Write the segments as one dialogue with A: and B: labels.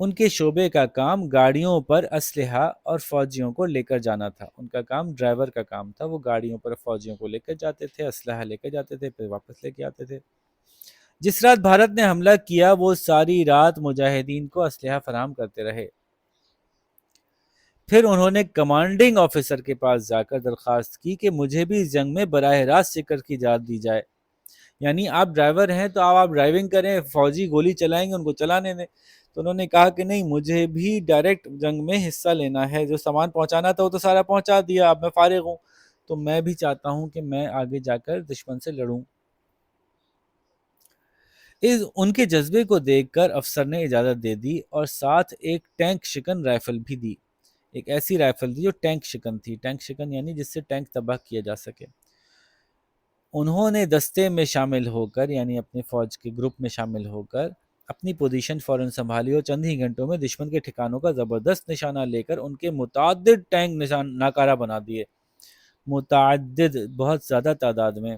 A: ان کے شعبے کا کام گاڑیوں پر اسلحہ اور فوجیوں کو لے کر جانا تھا. ان کا کام ڈرائیور کا کام تھا، وہ گاڑیوں پر فوجیوں کو لے کر جاتے تھے، اسلحہ لے کر جاتے تھے، پھر واپس لے کے آتے تھے. جس رات بھارت نے حملہ کیا وہ ساری رات مجاہدین کو اسلحہ فراہم کرتے رہے. پھر انہوں نے کمانڈنگ آفیسر کے پاس جا کر درخواست کی کہ مجھے بھی اس جنگ میں براہ راست شرکت کی اجازت دی جائے. یعنی آپ ڈرائیور ہیں تو آپ ڈرائیونگ کریں، فوجی گولی چلائیں گے ان کو چلانے دیں. تو انہوں نے کہا کہ نہیں، مجھے بھی ڈائریکٹ جنگ میں حصہ لینا ہے، جو سامان پہنچانا تھا وہ تو سارا پہنچا دیا، اب میں فارغ ہوں، تو میں بھی چاہتا ہوں کہ میں آگے جا کر دشمن سے لڑوں. ان کے جذبے کو دیکھ کر افسر نے اجازت دے دی اور ساتھ ایک ٹینک شکن رائفل بھی دی. ایک ایسی رائفل تھی جو ٹینک شکن تھی. ٹینک شکن یعنی جس سے ٹینک تباہ کیا جا سکے. انہوں نے دستے میں شامل ہو کر، یعنی اپنے فوج کے گروپ میں شامل ہو کر اپنی پوزیشن فوراً سنبھالی اور چند ہی گھنٹوں میں دشمن کے ٹھکانوں کا زبردست نشانہ لے کر ان کے متعدد ٹینک ناکارہ بنا دیے. متعدد، بہت زیادہ تعداد میں.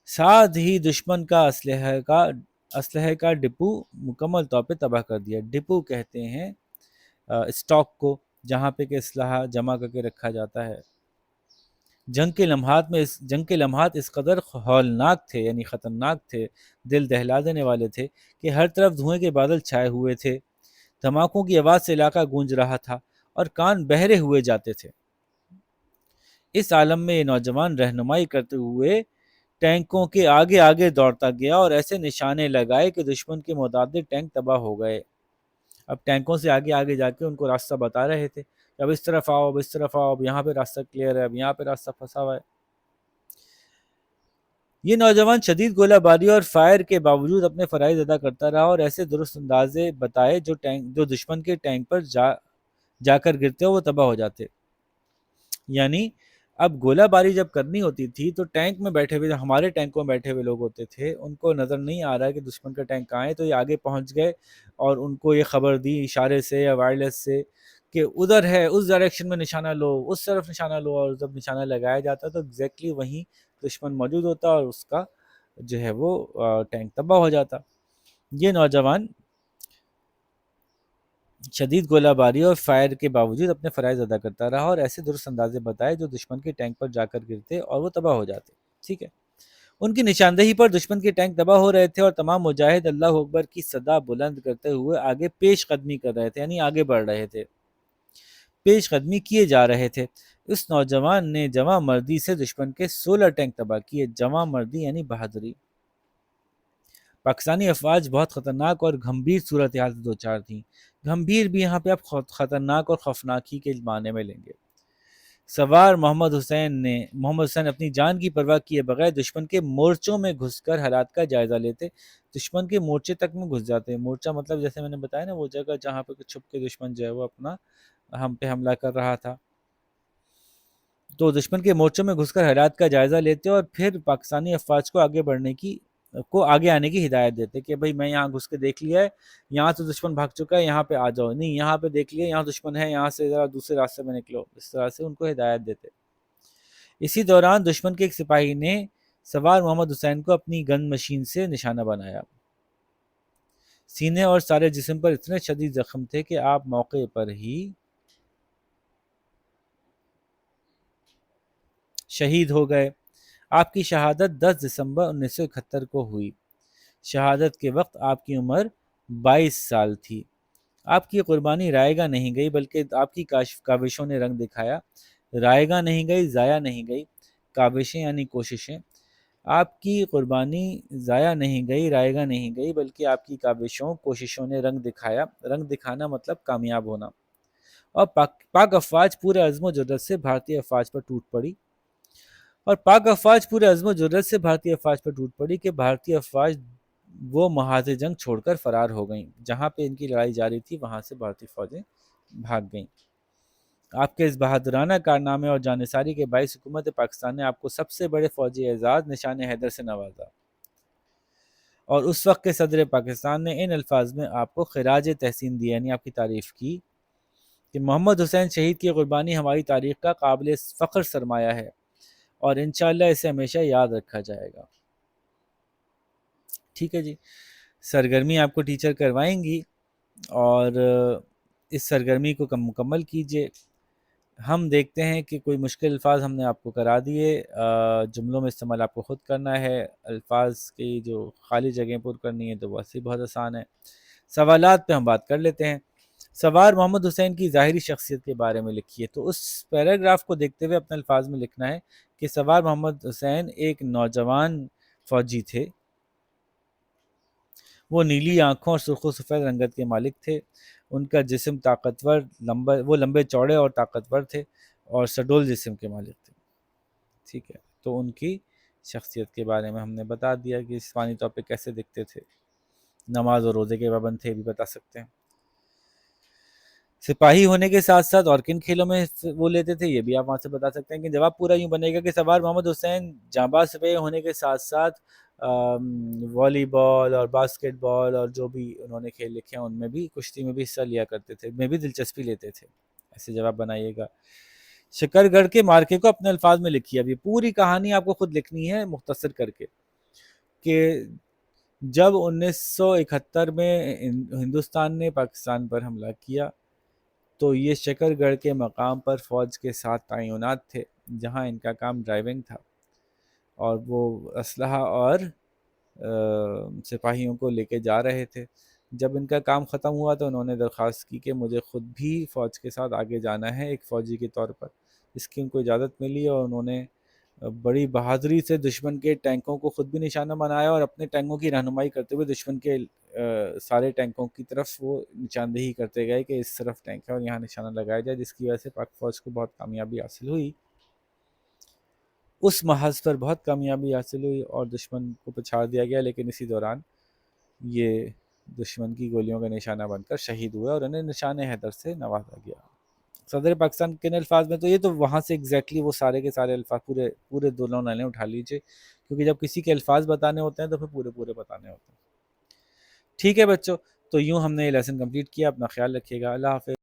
A: ساتھ ہی دشمن کا اسلحے کا ڈپو مکمل طور پہ تباہ کر دیا. ڈپو کہتے ہیں اسٹاک کو، جہاں پہ کہ اسلحہ جمع کر کے رکھا جاتا ہے. جنگ کے لمحات اس قدر ہولناک تھے، یعنی خطرناک تھے، دل دہلا دینے والے تھے کہ ہر طرف دھوئیں کے بادل چھائے ہوئے تھے. دھماکوں کی آواز سے علاقہ گونج رہا تھا اور کان بہرے ہوئے جاتے تھے. اس عالم میں یہ نوجوان رہنمائی کرتے ہوئے ٹینکوں کے آگے آگے دوڑتا گیا اور ایسے نشانے لگائے کہ دشمن کے متعدد ٹینک تباہ ہو گئے. اب ٹینکوں سے آگے آگے جا کے ان کو راستہ بتا رہے تھے، اب اس طرف آؤ، اب اس طرف آؤ، اب یہاں پہ راستہ کلیئر ہے، اب یہاں پہ راستہ پھنسا ہوا ہے. یہ نوجوان شدید گولہ باری اور فائر کے باوجود اپنے فرائض ادا کرتا رہا اور ایسے درست اندازے بتائے جو دشمن کے ٹینک پر جا کر گرتے وہ تباہ ہو جاتے. یعنی اب گولہ باری جب کرنی ہوتی تھی تو ٹینک میں بیٹھے ہوئے، ہمارے ٹینکوں میں بیٹھے ہوئے لوگ ہوتے تھے، ان کو نظر نہیں آ رہا ہے کہ دشمن کا ٹینک کہاں ہے، تو یہ آگے پہنچ گئے اور ان کو یہ خبر دی اشارے سے یا وائرلیس سے کہ ادھر ہے، اس ڈائریکشن میں نشانہ لو، اس طرف نشانہ لو. اور جب نشانہ لگایا جاتا تو ایگزیکٹلی وہیں دشمن موجود ہوتا اور اس کا جو ہے وہ ٹینک تباہ ہو جاتا. یہ نوجوان شدید گولہ باری اور فائر کے باوجود اپنے فرائض ادا کرتا رہا اور ایسے درست اندازے بتائے جو دشمن کے ٹینک پر جا کر گرتے اور وہ تباہ ہو جاتے. ٹھیک ہے. ان کی نشاندہی پر دشمن کے ٹینک تباہ ہو رہے تھے اور تمام مجاہد اللہ اکبر کی صدا بلند کرتے ہوئے آگے پیش قدمی کر رہے تھے، یعنی آگے بڑھ رہے تھے، پیش قدمی کیے جا رہے تھے. اس نوجوان نے جواں مردی سے دشمن کے 16 ٹینک تباہ کیے. جواں مردی یعنی بہادری. پاکستانی افواج بہت خطرناک اور گھمبیر صورتحال سے دوچار تھیں. گھمبیر بھی یہاں پہ آپ خطرناک اور خوفناکی کے معنی میں لیں گے. سوار محمد حسین اپنی جان کی پرواہ کیے بغیر دشمن کے مورچوں میں گھس کر حالات کا جائزہ لیتے. دشمن کے مورچے تک میں گھس جاتے. مورچہ مطلب جیسے میں نے بتایا نا، وہ جگہ جہاں پہ چھپ کے دشمن جو ہے وہ اپنا ہم پہ حملہ کر رہا تھا. تو دشمن کے مورچوں میں گھس کر حالات کا جائزہ لیتے اور پھر پاکستانی افواج کو آگے آنے کی ہدایت دیتے کہ بھائی میں یہاں گھس کے دیکھ لیا ہے، یہاں تو دشمن بھاگ چکا ہے، یہاں پہ آ جاؤ، نہیں یہاں پہ دیکھ لیا یہاں دشمن ہے، یہاں سے ذرا دوسرے راستے میں نکلو. اس طرح سے ان کو ہدایت دیتے. اسی دوران دشمن کے ایک سپاہی نے سوار محمد حسین کو اپنی گن مشین سے نشانہ بنایا. سینے اور سارے جسم پر اتنے شدید زخم تھے کہ آپ موقع پر ہی شہید ہو گئے. آپ کی شہادت 10 دسمبر 1971 کو ہوئی. شہادت کے وقت آپ کی عمر 22 سال تھی. آپ کی قربانی رائے گاہ نہیں گئی بلکہ آپ کی کاوشوں نے رنگ دکھایا. رائے گاہ نہیں گئی، ضائع نہیں گئی. کاوشیں یعنی کوششیں. آپ کی قربانی ضائع نہیں گئی، رائے گاہ نہیں گئی، بلکہ آپ کی کوششوں نے رنگ دکھایا. رنگ دکھانا مطلب کامیاب ہونا. اور پاک افواج پورے عزم و جرات سے بھارتی افواج پر ٹوٹ پڑی کہ بھارتی افواج وہ محاذ جنگ چھوڑ کر فرار ہو گئیں. جہاں پہ ان کی لڑائی جاری تھی وہاں سے بھارتی فوجیں بھاگ گئیں. آپ کے اس بہادرانہ کارنامے اور جانثاری کے باعث حکومت پاکستان نے آپ کو سب سے بڑے فوجی اعزاز نشان حیدر سے نوازا. اور اس وقت کے صدر پاکستان نے ان الفاظ میں آپ کو خراج تحسین دیا، یعنی آپ کی تعریف کی کہ محمد حسین شہید کی قربانی ہماری تاریخ کا قابل فخر سرمایہ ہے اور انشاءاللہ اسے ہمیشہ یاد رکھا جائے گا. ٹھیک ہے جی. سرگرمی آپ کو ٹیچر کروائیں گی اور اس سرگرمی کو مکمل کیجیے. ہم دیکھتے ہیں کہ کوئی مشکل الفاظ ہم نے آپ کو کرا دیے، جملوں میں استعمال آپ کو خود کرنا ہے. الفاظ کی جو خالی جگہیں پر کرنی ہے تو وہ ایسے بہت آسان ہے. سوالات پہ ہم بات کر لیتے ہیں. سوار محمد حسین کی ظاہری شخصیت کے بارے میں لکھیے. تو اس پیراگراف کو دیکھتے ہوئے اپنے الفاظ میں لکھنا ہے کہ سوار محمد حسین ایک نوجوان فوجی تھے. وہ نیلی آنکھوں اور سرخ و سفید رنگت کے مالک تھے. ان کا جسم طاقتور، وہ لمبے چوڑے اور طاقتور تھے اور سڈول جسم کے مالک تھے. ٹھیک ہے، تو ان کی شخصیت کے بارے میں ہم نے بتا دیا کہ جسمانی طور پہ کیسے دکھتے تھے. نماز اور روزے کے پابند تھے بھی بتا سکتے ہیں. سپاہی ہونے کے ساتھ ساتھ اور کن کھیلوں میں وہ لیتے تھے یہ بھی آپ وہاں سے بتا سکتے ہیں. کہ جواب پورا یوں بنے گا کہ سوار محمد حسین جانباز سپاہی ہونے کے ساتھ ساتھ والی بال اور باسکٹ بال اور جو بھی انہوں نے کھیل لکھے ہیں ان میں بھی، کشتی میں بھی حصہ لیا کرتے تھے، میں بھی دلچسپی لیتے تھے. ایسے جواب بنائیے گا. شکر گڑھ کے مارکے کو اپنے الفاظ میں لکھیے. اب یہ پوری کہانی آپ کو خود لکھنی ہے مختصر کر کے. کہ جب 1971 میں ہندوستان نے پاکستان پر حملہ کیا تو یہ شکر گڑھ کے مقام پر فوج کے 7 تعینات تھے جہاں ان کا کام ڈرائیونگ تھا، اور وہ اسلحہ اور سپاہیوں کو لے کے جا رہے تھے. جب ان کا کام ختم ہوا تو انہوں نے درخواست کی کہ مجھے خود بھی فوج کے ساتھ آگے جانا ہے ایک فوجی کے طور پر. اس کی ان کو اجازت ملی اور انہوں نے بڑی بہادری سے دشمن کے ٹینکوں کو خود بھی نشانہ بنایا اور اپنے ٹینکوں کی رہنمائی کرتے ہوئے دشمن کے سارے ٹینکوں کی طرف وہ نشاندہی کرتے گئے کہ اس طرف ٹینک ہے اور یہاں نشانہ لگایا جائے، جس کی وجہ سے پاک فوج کو بہت کامیابی حاصل ہوئی. اس محاذ پر بہت کامیابی حاصل ہوئی اور دشمن کو پچھاڑ دیا گیا، لیکن اسی دوران یہ دشمن کی گولیوں کا نشانہ بن کر شہید ہوئے اور انہیں نشان حیدر سے نوازا گیا. صدر پاکستان کن الفاظ میں، تو یہ تو وہاں سے ایگزیکٹلی وہ سارے کے سارے الفاظ پورے دونوں لائنیں اٹھا لیجیے، کیونکہ جب کسی کے الفاظ بتانے ہوتے ہیں تو پھر پورے بتانے ہوتے ہیں. ٹھیک ہے بچوں، تو یوں ہم نے یہ لیسن کمپلیٹ کیا. اپنا خیال رکھیے گا. اللہ حافظ.